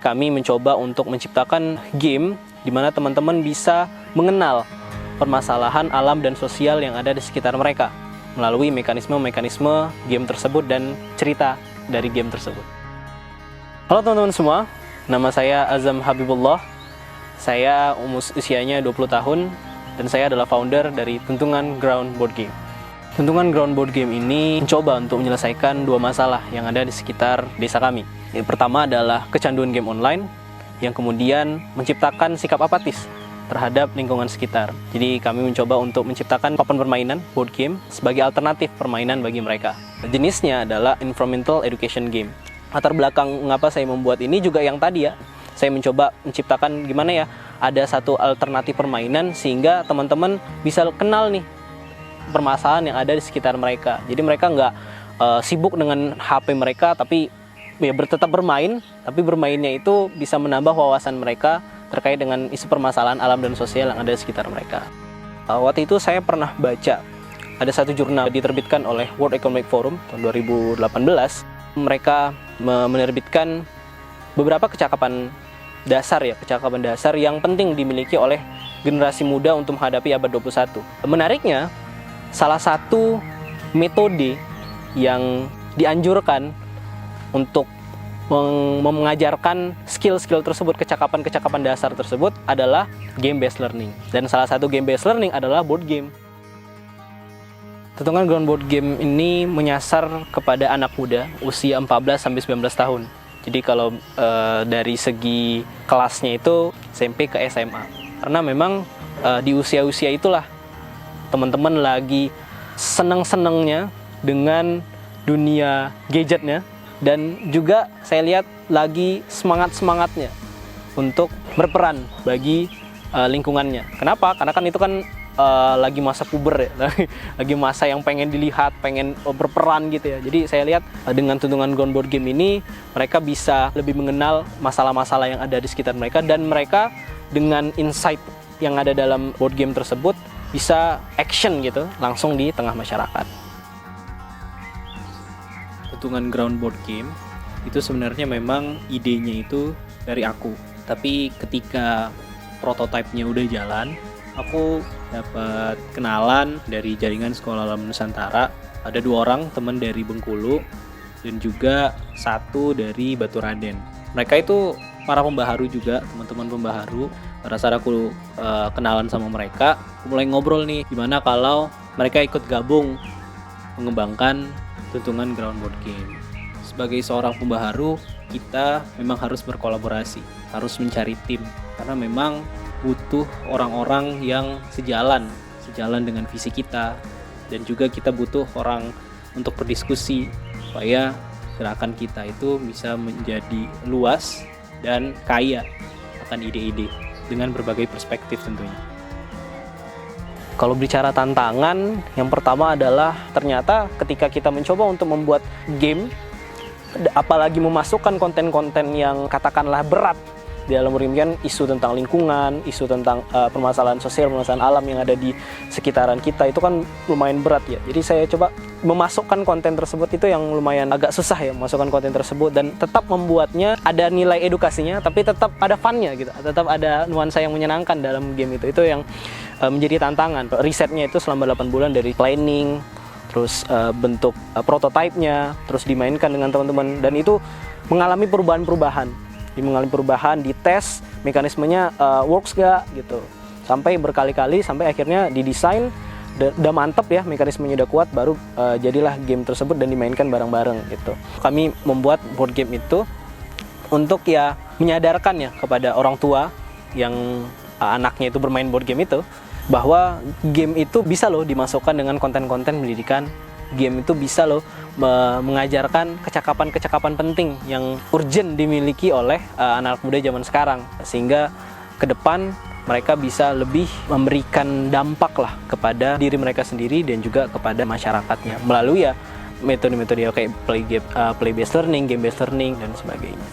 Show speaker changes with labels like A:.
A: Kami mencoba untuk menciptakan game di mana teman-teman bisa mengenal permasalahan alam dan sosial yang ada di sekitar mereka melalui mekanisme-mekanisme game tersebut dan cerita dari game tersebut. Halo teman-teman semua, nama saya Azam Habibullah. Saya usianya 20 tahun dan saya adalah founder dari Tuntungan Ground Board Game. Tuntungan Ground Board Game ini mencoba untuk menyelesaikan dua masalah yang ada di sekitar desa kami. Yang pertama adalah kecanduan game online, yang kemudian menciptakan sikap apatis terhadap lingkungan sekitar. Jadi kami mencoba untuk menciptakan papan permainan board game sebagai alternatif permainan bagi mereka. Jenisnya adalah environmental education game. Latar belakang mengapa saya membuat ini juga yang tadi ya, saya mencoba menciptakan gimana ya, ada satu alternatif permainan sehingga teman-teman bisa kenal nih permasalahan yang ada di sekitar mereka. Jadi mereka nggak sibuk dengan HP mereka, tapi ya tetap bermain, tapi bermainnya itu bisa menambah wawasan mereka terkait dengan isu permasalahan alam dan sosial yang ada di sekitar mereka. Waktu itu saya pernah baca, ada satu jurnal diterbitkan oleh World Economic Forum tahun 2018. Mereka menerbitkan beberapa kecakapan dasar yang penting dimiliki oleh generasi muda untuk menghadapi abad 21. Menariknya, salah satu metode yang dianjurkan untuk mengajarkan skill-skill tersebut, kecakapan-kecakapan dasar tersebut adalah game-based learning. Dan salah satu game-based learning adalah board game. Tuntungan Ground Board Game ini menyasar kepada anak muda usia 14-19 tahun. Jadi kalau dari segi kelasnya itu SMP ke SMA. Karena memang di usia-usia itulah teman-teman lagi seneng-senengnya dengan dunia gadgetnya. Dan juga saya lihat lagi semangat-semangatnya untuk berperan bagi lingkungannya. Kenapa? Karena kan itu kan lagi masa puber ya, lagi masa yang pengen dilihat, pengen berperan gitu ya. Jadi saya lihat dengan Tuntungan Ground Board Game ini, mereka bisa lebih mengenal masalah-masalah yang ada di sekitar mereka, dan mereka dengan insight yang ada dalam board game tersebut bisa action gitu, langsung di tengah masyarakat. Tuntungan Ground Board Game itu sebenarnya memang idenya itu dari aku, tapi ketika prototipenya udah jalan, aku dapat kenalan dari jaringan Sekolah Alam Nusantara. Ada 2 orang teman dari Bengkulu dan juga 1 dari Baturaden. Mereka itu para pembaharu juga, teman-teman pembaharu. Pada saat aku kenalan sama mereka, aku mulai ngobrol nih, gimana kalau mereka ikut gabung mengembangkan Tuntungan Ground Board Game. Sebagai seorang pembaharu, kita memang harus berkolaborasi, harus mencari tim, karena memang butuh orang-orang yang sejalan dengan visi kita, dan juga kita butuh orang untuk berdiskusi supaya gerakan kita itu bisa menjadi luas dan kaya akan ide-ide dengan berbagai perspektif tentunya. Kalau bicara tantangan, yang pertama adalah ternyata ketika kita mencoba untuk membuat game, apalagi memasukkan konten-konten yang katakanlah berat di dalam kan isu tentang lingkungan, isu tentang permasalahan sosial, permasalahan alam yang ada di sekitaran kita, itu kan lumayan berat ya. Jadi saya coba memasukkan konten tersebut, itu yang lumayan agak susah ya, memasukkan konten tersebut dan tetap membuatnya ada nilai edukasinya, tapi tetap ada fun-nya gitu, tetap ada nuansa yang menyenangkan dalam game itu. Itu yang menjadi tantangan. Risetnya itu selama 8 bulan, dari planning, terus bentuk prototipenya, terus dimainkan dengan teman-teman, dan itu mengalami perubahan-perubahan, dites mekanismenya works gak gitu, sampai berkali-kali, sampai akhirnya didesain udah mantep ya, mekanismenya udah kuat, baru jadilah game tersebut dan dimainkan bareng-bareng gitu. Kami membuat board game itu untuk ya menyadarkan ya kepada orang tua yang anaknya itu bermain board game itu, bahwa game itu bisa loh dimasukkan dengan konten-konten pendidikan. Game itu bisa loh mengajarkan kecakapan-kecakapan penting yang urgent dimiliki oleh anak muda zaman sekarang, sehingga ke depan mereka bisa lebih memberikan dampak lah kepada diri mereka sendiri dan juga kepada masyarakatnya melalui ya metode-metode kayak play based learning, game based learning dan sebagainya.